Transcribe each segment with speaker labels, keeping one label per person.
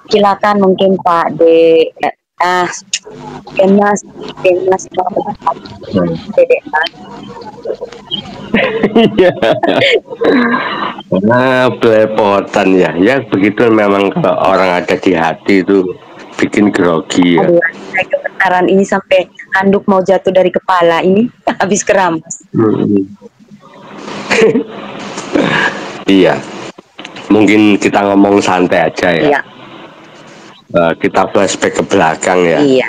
Speaker 1: Silakan mungkin Pak D. Ah, Demas, Demas, Dedek Mas.
Speaker 2: Iya. Nah, belepotan ya. Ya begitu memang kalau orang ada di hati itu bikin grogi ya.
Speaker 1: Aduh, saya gemetaran ini sampai handuk mau jatuh dari kepala ini habis keramas.
Speaker 2: Iya. Mungkin kita ngomong santai aja ya.
Speaker 1: Iya,
Speaker 2: Kita flashback ke belakang ya.
Speaker 1: iya.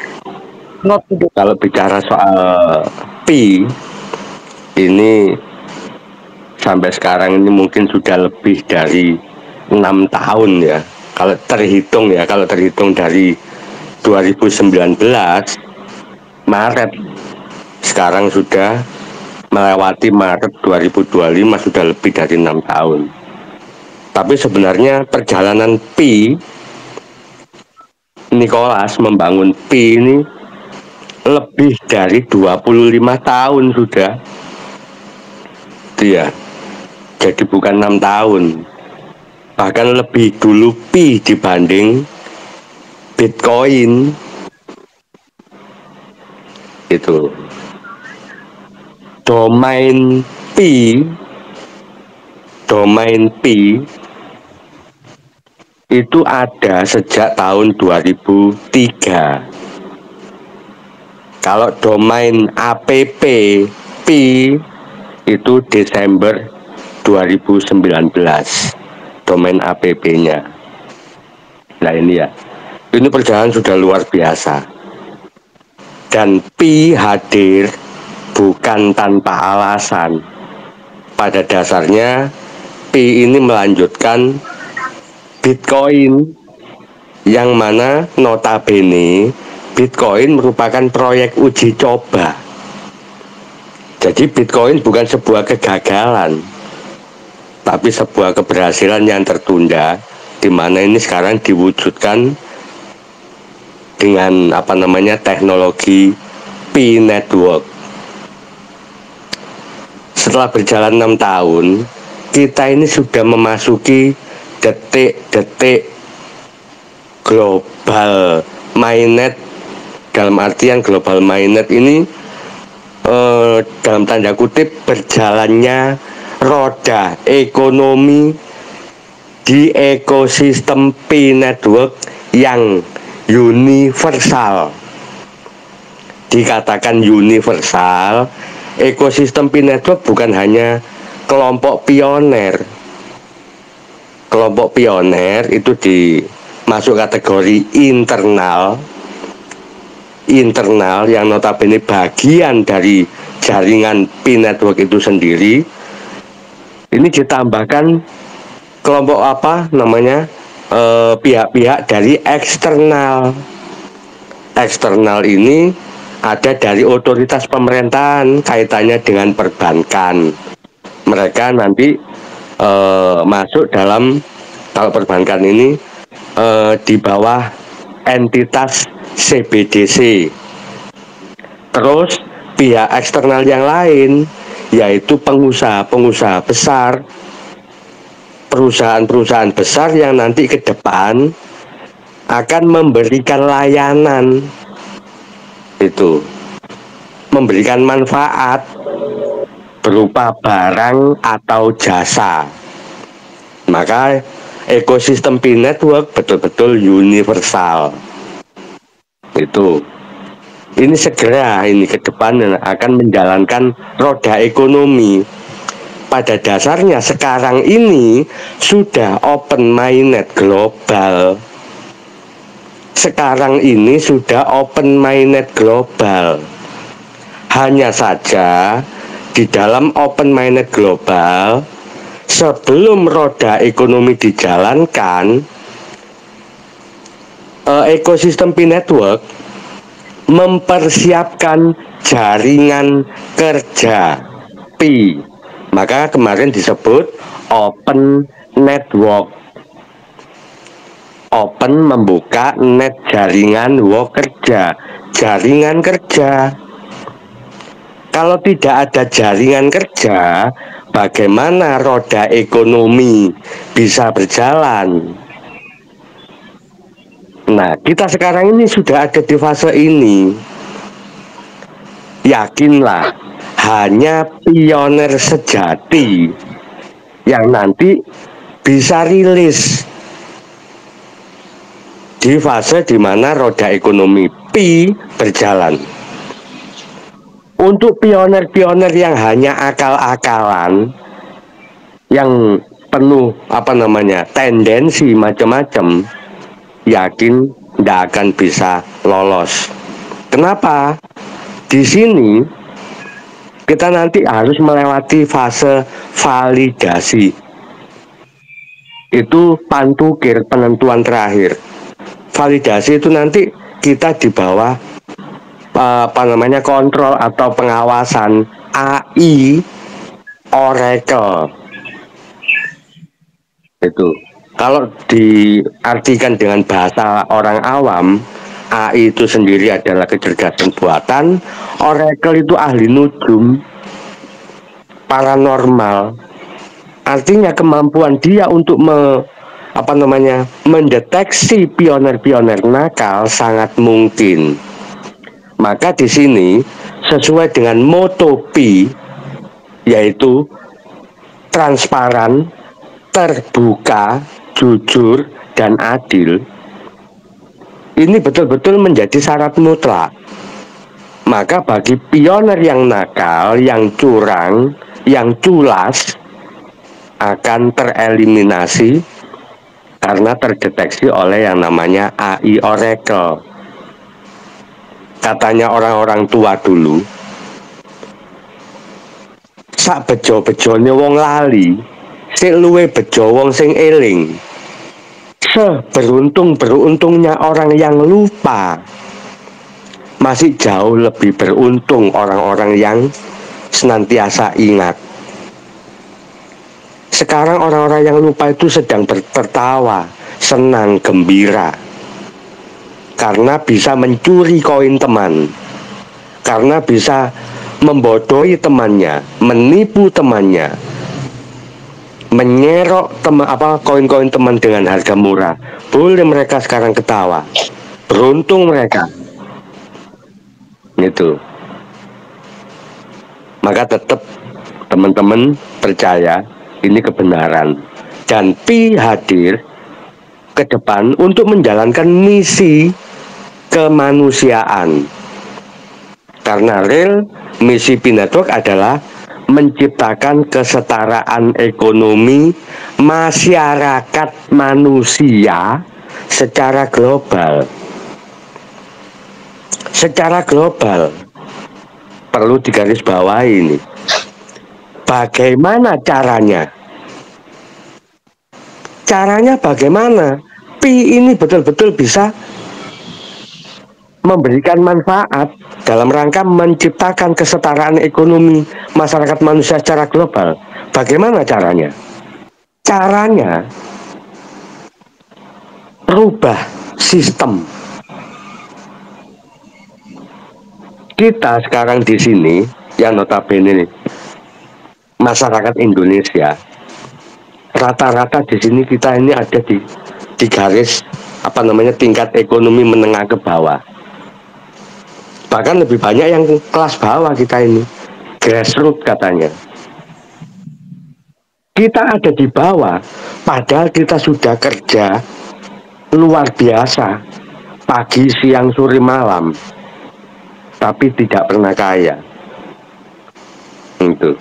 Speaker 1: Ngopi dulu.
Speaker 2: Kalau bicara soal pi, ini sampai sekarang ini mungkin sudah lebih dari 6 tahun ya. Kalau terhitung dari 2019 Maret, sekarang sudah melewati Maret 2025, sudah lebih dari 6 tahun. Tapi sebenarnya perjalanan pi, Nicholas membangun pi ini lebih dari 25 tahun sudah. Iya. Jadi bukan 6 tahun, bahkan lebih dulu pi dibanding Bitcoin. Itu domain pi, itu ada sejak tahun 2003. Kalau domain app pi itu Desember 2019 domain app-nya. Nah ini ya, ini perjalanan sudah luar biasa. Dan pi hadir bukan tanpa alasan. Pada dasarnya pi ini melanjutkan Bitcoin, yang mana notabene Bitcoin merupakan proyek uji coba. Jadi Bitcoin bukan sebuah kegagalan, tapi sebuah keberhasilan yang tertunda, di mana ini sekarang diwujudkan dengan teknologi Pi Network. Setelah berjalan 6 tahun, kita ini sudah memasuki detik-detik global mainnet. Dalam artian global mainnet ini dalam tanda kutip berjalannya roda ekonomi di ekosistem Pi Network yang universal. Dikatakan universal, ekosistem Pi Network bukan hanya kelompok pioner. Kelompok pioner itu masuk kategori internal yang notabene bagian dari jaringan Pi Network itu sendiri. Ini ditambahkan kelompok pihak-pihak dari eksternal. Eksternal ini ada dari otoritas pemerintahan, kaitannya dengan perbankan. Mereka nanti masuk dalam, kalau perbankan ini di bawah entitas CBDC. Terus pihak eksternal yang lain, yaitu pengusaha-pengusaha besar, perusahaan-perusahaan besar yang nanti ke depan akan memberikan layanan, itu memberikan manfaat berupa barang atau jasa. Maka ekosistem Pi Network betul-betul universal. Itu ini segera ke depan akan menjalankan roda ekonomi. Pada dasarnya sekarang ini sudah open mainnet global. Sekarang ini sudah open mainnet global. Hanya saja di dalam open mainnet global, sebelum roda ekonomi dijalankan, ekosistem Pi Network mempersiapkan jaringan kerja Pi. Maka kemarin disebut open network. Open membuka net jaringan work kerja, jaringan kerja. Kalau tidak ada jaringan kerja, bagaimana roda ekonomi bisa berjalan? Nah, kita sekarang ini sudah ada di fase ini. Yakinlah, hanya pioner sejati yang nanti bisa rilis di fase di mana roda ekonomi Pi berjalan. Untuk pioner-pioner yang hanya akal-akalan, yang penuh tendensi macam-macam, yakin tidak akan bisa lolos. Kenapa? Di sini kita nanti harus melewati fase validasi. Itu pantukir penentuan terakhir. Validasi itu nanti kita di bawah kontrol atau pengawasan AI Oracle. Itu kalau diartikan dengan bahasa orang awam, AI itu sendiri adalah kecerdasan buatan, Oracle itu ahli nujum, paranormal. Artinya kemampuan dia untuk mendeteksi pioner-pioner nakal sangat mungkin. Maka di sini sesuai dengan moto Pi, yaitu transparan, terbuka, jujur, dan adil. Ini betul-betul menjadi syarat mutlak. Maka bagi pioner yang nakal, yang curang, yang culas akan tereliminasi karena terdeteksi oleh yang namanya AI Oracle. Katanya orang-orang tua dulu, sak bejo-bejone wong lali, sing luwe bejo wong sing eling. Seberuntung-beruntungnya orang yang lupa, masih jauh lebih beruntung orang-orang yang senantiasa ingat. Sekarang orang-orang yang lupa itu sedang tertawa, senang, gembira, karena bisa mencuri koin teman, karena bisa membodohi temannya, menipu temannya, menyerok koin-koin teman dengan harga murah. Boleh mereka sekarang ketawa, beruntung mereka. Itu. Maka tetap teman-teman percaya ini kebenaran, dan Pi hadir ke depan untuk menjalankan misi kemanusiaan. Karena real misi Pi Network adalah menciptakan kesetaraan ekonomi masyarakat manusia secara global. Secara global, perlu digarisbawahi ini. Bagaimana caranya? Caranya bagaimana? Pi ini betul-betul bisa memberikan manfaat dalam rangka menciptakan kesetaraan ekonomi masyarakat manusia secara global. Bagaimana caranya? Caranya rubah sistem. Kita sekarang di sini yang notabene masyarakat Indonesia, rata-rata di sini kita ini ada di garis tingkat ekonomi menengah ke bawah. Bahkan lebih banyak yang kelas bawah kita ini, grassroots katanya. Kita ada di bawah, padahal kita sudah kerja luar biasa, pagi, siang, sore, malam, tapi tidak pernah kaya. Itu.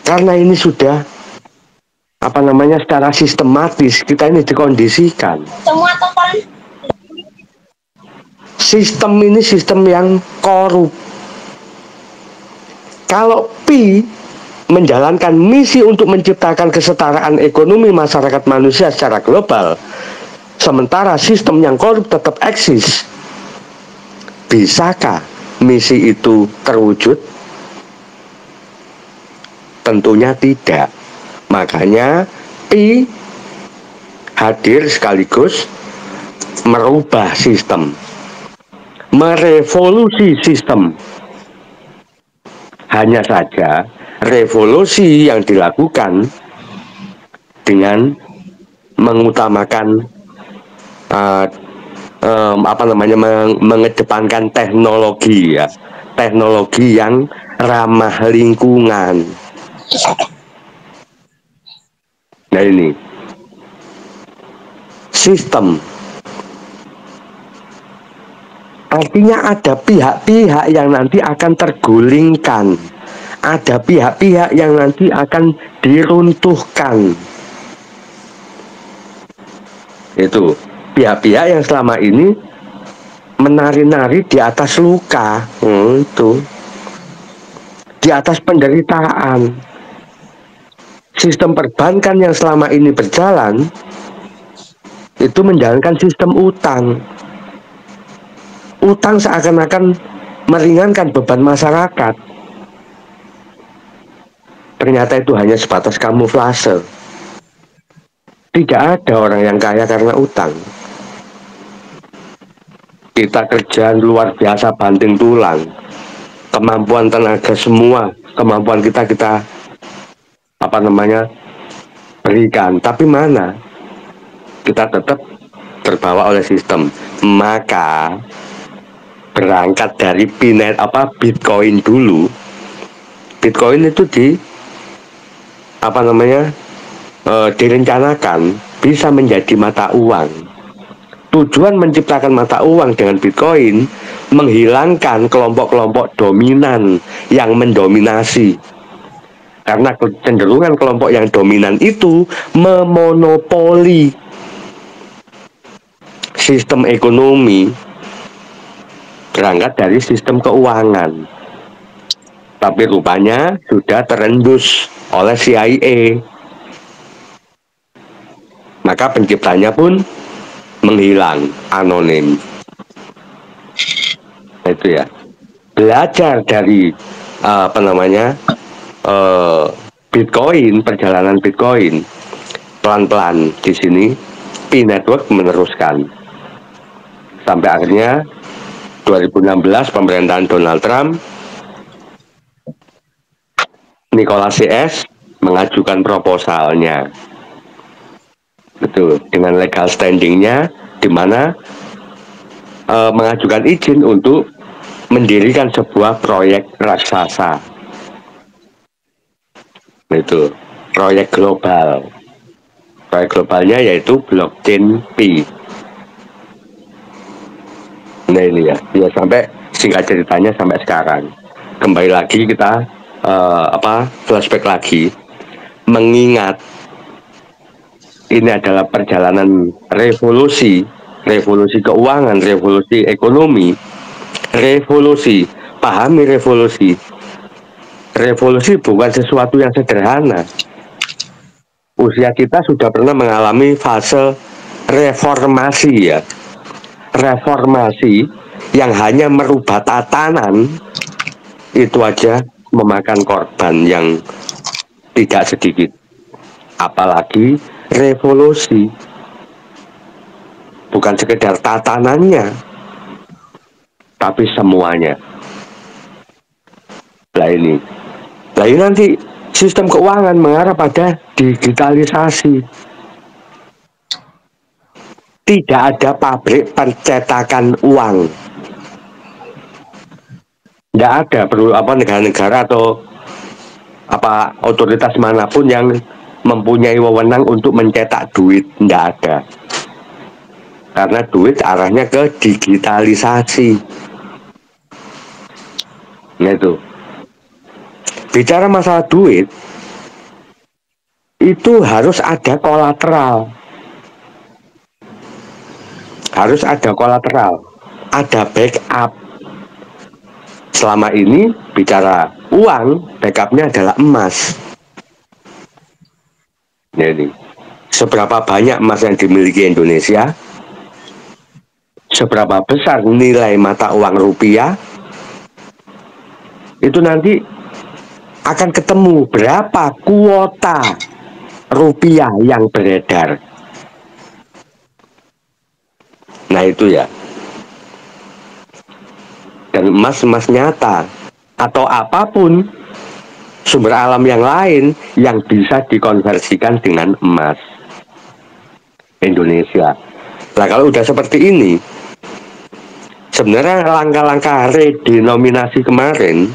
Speaker 2: Karena ini sudah secara sistematis kita ini dikondisikan. Sistem ini sistem yang korup. Kalau Pi menjalankan misi untuk menciptakan kesetaraan ekonomi masyarakat manusia secara global, sementara sistem yang korup tetap eksis, bisakah misi itu terwujud? Tentunya tidak. Makanya Pi hadir sekaligus merubah sistem, merevolusi sistem. Hanya saja revolusi yang dilakukan dengan mengutamakan apa namanya, mengedepankan teknologi ya, teknologi yang ramah lingkungan. Nah ini sistem, artinya ada pihak-pihak yang nanti akan tergulingkan, ada pihak-pihak yang nanti akan diruntuhkan. Itu pihak-pihak yang selama ini menari-nari di atas luka, itu di atas penderitaan. Sistem perbankan yang selama ini berjalan itu menjalankan sistem utang. Utang seakan-akan meringankan beban masyarakat. Ternyata itu hanya sebatas kamuflase. Tidak ada orang yang kaya karena utang. Kita kerja luar biasa banting tulang, kemampuan tenaga semua, kemampuan kita apa namanya berikan, tapi mana kita tetap terbawa oleh sistem. Maka berangkat dari Bitcoin dulu. Bitcoin itu apa namanya direncanakan bisa menjadi mata uang. Tujuan menciptakan mata uang dengan Bitcoin menghilangkan kelompok-kelompok dominan yang mendominasi. Karena kecenderungan kelompok yang dominan itu memonopoli sistem ekonomi berangkat dari sistem keuangan. Tapi rupanya sudah terendus oleh CIA. Maka penciptanya pun menghilang, anonim. Itu ya. Belajar dari apa namanya Bitcoin, perjalanan Bitcoin pelan-pelan di sini Pi Network meneruskan sampai akhirnya 2016 pemerintahan Donald Trump, Nicholas CS mengajukan proposalnya. Betul, dengan legal standingnya, di mana mengajukan izin untuk mendirikan sebuah proyek raksasa. Itu proyek global. Proyek globalnya yaitu blockchain Pi. Nah ini ya sampai singkat ceritanya sampai sekarang. Kembali lagi kita flashback lagi, mengingat ini adalah perjalanan revolusi keuangan, revolusi ekonomi, revolusi. Pahami revolusi. Revolusi bukan sesuatu yang sederhana. Usia kita sudah pernah mengalami fase reformasi ya. Reformasi yang hanya merubah tatanan itu aja memakan korban yang tidak sedikit. Apalagi revolusi, bukan sekedar tatanannya, tapi semuanya. Nah ini nanti sistem keuangan mengarah pada digitalisasi. Tidak ada pabrik percetakan uang. Tidak ada negara-negara atau otoritas manapun yang mempunyai wewenang untuk mencetak duit. Tidak ada. Karena duit arahnya ke digitalisasi. Nah itu. Bicara masalah duit, itu harus ada kolateral. Harus ada kolateral. Ada backup. Selama ini bicara uang, backupnya adalah emas. Jadi, seberapa banyak emas yang dimiliki Indonesia, seberapa besar nilai mata uang rupiah, itu nanti akan ketemu berapa kuota rupiah yang beredar. Nah itu ya. Dan emas nyata atau apapun sumber alam yang lain yang bisa dikonversikan dengan emas Indonesia. Nah kalau udah seperti ini, sebenarnya langkah-langkah redenominasi kemarin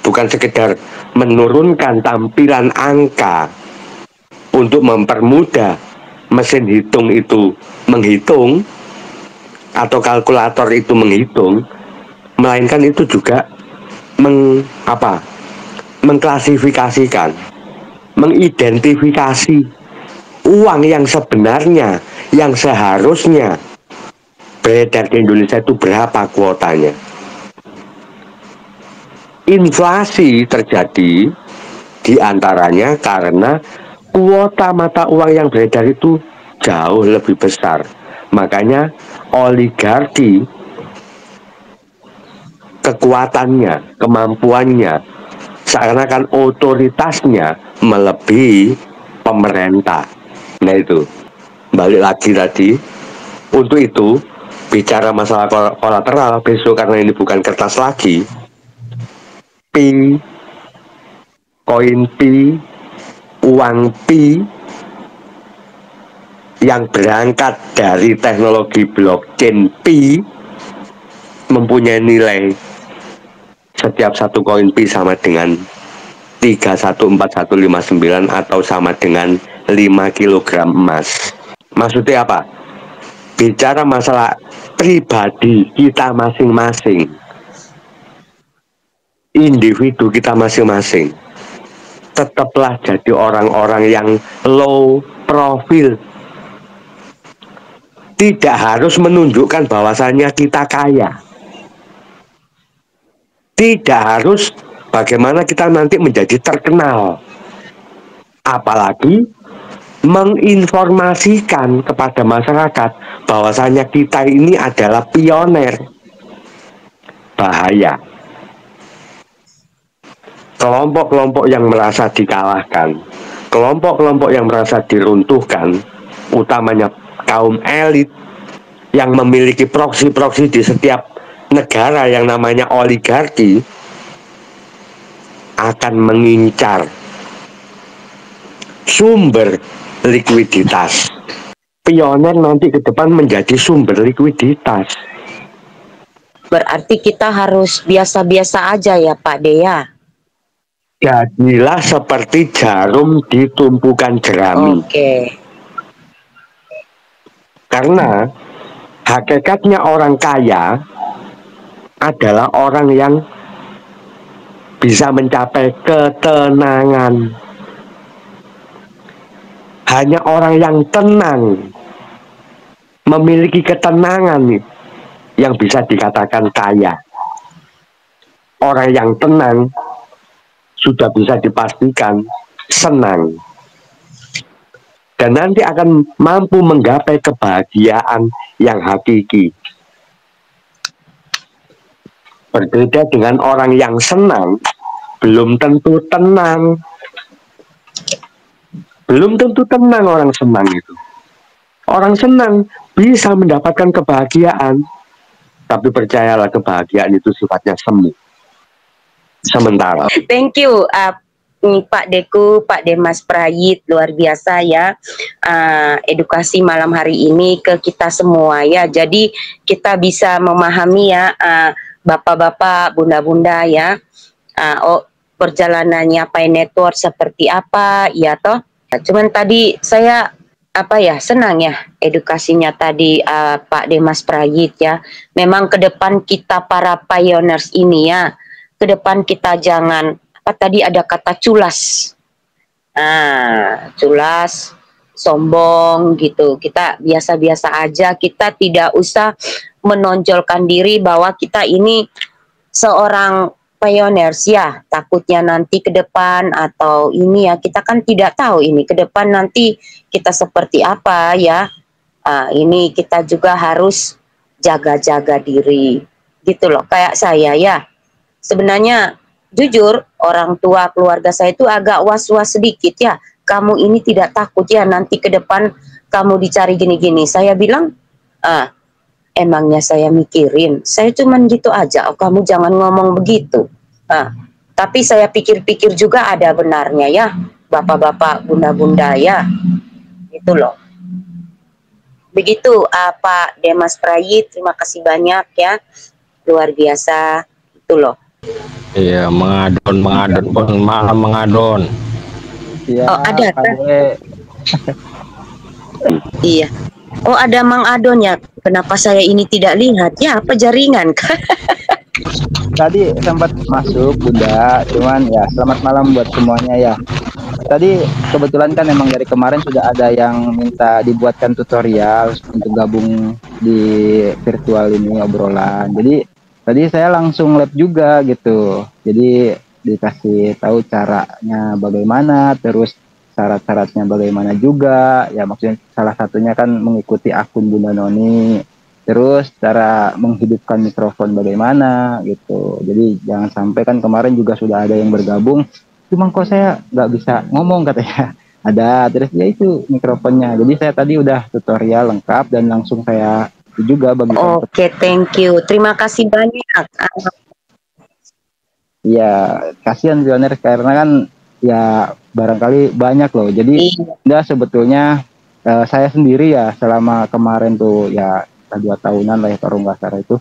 Speaker 2: bukan sekedar menurunkan tampilan angka untuk mempermudah mesin hitung itu menghitung atau kalkulator itu menghitung, melainkan itu juga mengklasifikasikan, mengidentifikasi uang yang sebenarnya, yang seharusnya beredar di Indonesia itu berapa kuotanya. Inflasi terjadi diantaranya karena kuota mata uang yang beredar itu jauh lebih besar. Makanya oligarki kekuatannya, kemampuannya, seakan-akan otoritasnya melebihi pemerintah. Nah itu, balik lagi tadi. Untuk itu, bicara masalah kolateral besok, karena ini bukan kertas lagi, koin Pi, uang Pi yang berangkat dari teknologi blockchain Pi mempunyai nilai setiap satu koin Pi sama dengan 314159 atau sama dengan 5 kg emas. Maksudnya apa? Bicara masalah pribadi kita masing-masing, individu kita masing-masing, tetaplah jadi orang-orang yang low profile. Tidak harus menunjukkan bahwasannya kita kaya. Tidak harus bagaimana kita nanti menjadi terkenal. Apalagi menginformasikan kepada masyarakat bahwasanya kita ini adalah pioner. Bahaya. Kelompok-kelompok yang merasa dikalahkan, kelompok-kelompok yang merasa diruntuhkan, utamanya kaum elit yang memiliki proksi-proksi di setiap negara yang namanya oligarki, akan mengincar sumber likuiditas. Pioner nanti ke depan menjadi sumber likuiditas.
Speaker 1: Berarti kita harus biasa-biasa aja ya Pak Dea.
Speaker 2: Jadilah seperti jarum di tumpukan jerami.
Speaker 1: Oke.
Speaker 2: Karena hakikatnya orang kaya adalah orang yang bisa mencapai ketenangan. Hanya orang yang tenang, memiliki ketenangan yang bisa dikatakan kaya. Orang yang tenang sudah bisa dipastikan senang. Dan nanti akan mampu menggapai kebahagiaan yang hakiki. Berbeda dengan orang yang senang, belum tentu tenang. Belum tentu tenang orang senang itu. Orang senang bisa mendapatkan kebahagiaan, tapi percayalah kebahagiaan itu sifatnya semu, sementara.
Speaker 1: Thank you Pak Deku, Pak Demas Prayit, luar biasa ya edukasi malam hari ini ke kita semua ya. Jadi kita bisa memahami ya bapak-bapak, bunda-bunda ya, perjalanannya Pi Network seperti apa ya toh. Cuman tadi saya senang ya edukasinya tadi Pak Demas Prayit ya. Memang ke depan kita para pioneers ini ya, ke depan kita jangan tadi ada kata culas. Culas, sombong gitu. Kita biasa-biasa aja, kita tidak usah menonjolkan diri bahwa kita ini seorang pioneers ya. Takutnya nanti ke depan atau ini ya, kita kan tidak tahu ini ke depan nanti kita seperti apa ya. Ini kita juga harus jaga-jaga diri. Gitu loh, kayak saya ya. Sebenarnya jujur, orang tua keluarga saya itu agak was-was sedikit ya. Kamu ini tidak takut ya nanti ke depan kamu dicari gini-gini. Saya bilang, emangnya saya mikirin. Saya cuman gitu aja, kamu jangan ngomong begitu. Tapi saya pikir-pikir juga ada benarnya ya, bapak-bapak, bunda-bunda ya. Gitu loh. Begitu Pak Demas Prayit, terima kasih banyak ya, luar biasa itu loh.
Speaker 3: Iya, mengadon pun malam mengadon.
Speaker 4: Iya,
Speaker 1: Oh ada
Speaker 4: Pak
Speaker 1: kan?
Speaker 4: De.
Speaker 1: Iya. Oh ada Mang Adon ya. Kenapa saya ini tidak lihat ya? Apa jaringan?
Speaker 4: Tadi sempat masuk Bunda, cuman ya selamat malam buat semuanya ya. Tadi kebetulan kan emang dari kemarin sudah ada yang minta dibuatkan tutorial untuk gabung di virtual ini obrolan. Jadi tadi saya langsung lab juga gitu. Jadi dikasih tahu caranya bagaimana, terus syarat-syaratnya bagaimana juga. Ya maksudnya salah satunya kan mengikuti akun Bunda Noni. Terus cara menghidupkan mikrofon bagaimana gitu. Jadi jangan sampai kan kemarin juga sudah ada yang bergabung, cuma kok saya nggak bisa ngomong katanya. Ada terus ya itu mikrofonnya. Jadi saya tadi udah tutorial lengkap dan langsung saya juga bagikan.
Speaker 1: Oke, thank you. Terima kasih banyak.
Speaker 4: Iya, kasihan pioner karena kan ya barangkali banyak loh. Jadi enggak sebetulnya saya sendiri ya selama kemarin tuh ya 2 tahunan lah ya kalau nggak salah itu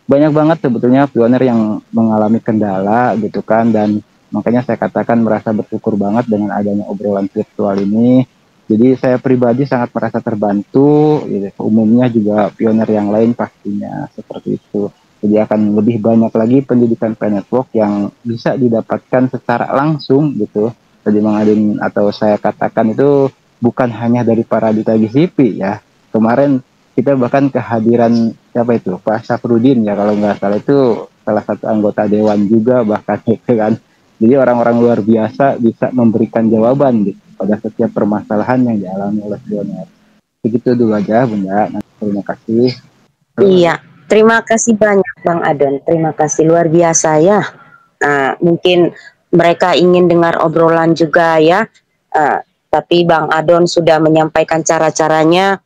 Speaker 4: banyak banget sebetulnya pioner yang mengalami kendala gitu kan, dan makanya saya katakan merasa bersyukur banget dengan adanya obrolan virtual ini. Jadi saya pribadi sangat merasa terbantu gitu. Umumnya juga pioner yang lain pastinya seperti itu. Jadi akan lebih banyak lagi pendidikan network yang bisa didapatkan secara langsung gitu. Tadi Mang Adin atau saya katakan itu bukan hanya dari para duta GCP ya. Kemarin kita bahkan kehadiran siapa itu Pak Syafrudin ya kalau nggak salah, itu salah satu anggota dewan juga bahkan itu kan. Jadi orang-orang luar biasa bisa memberikan jawaban gitu pada setiap permasalahan yang dialami oleh pioner. Begitu dulu aja Bunda. Terima kasih.
Speaker 1: Iya, terima kasih banyak Bang Adon. Terima kasih luar biasa ya. Mungkin mereka ingin dengar obrolan juga ya. Tapi Bang Adon sudah menyampaikan cara-caranya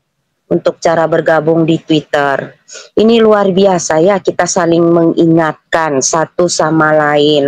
Speaker 1: untuk cara bergabung di Twitter. Ini luar biasa ya, kita saling mengingatkan satu sama lain.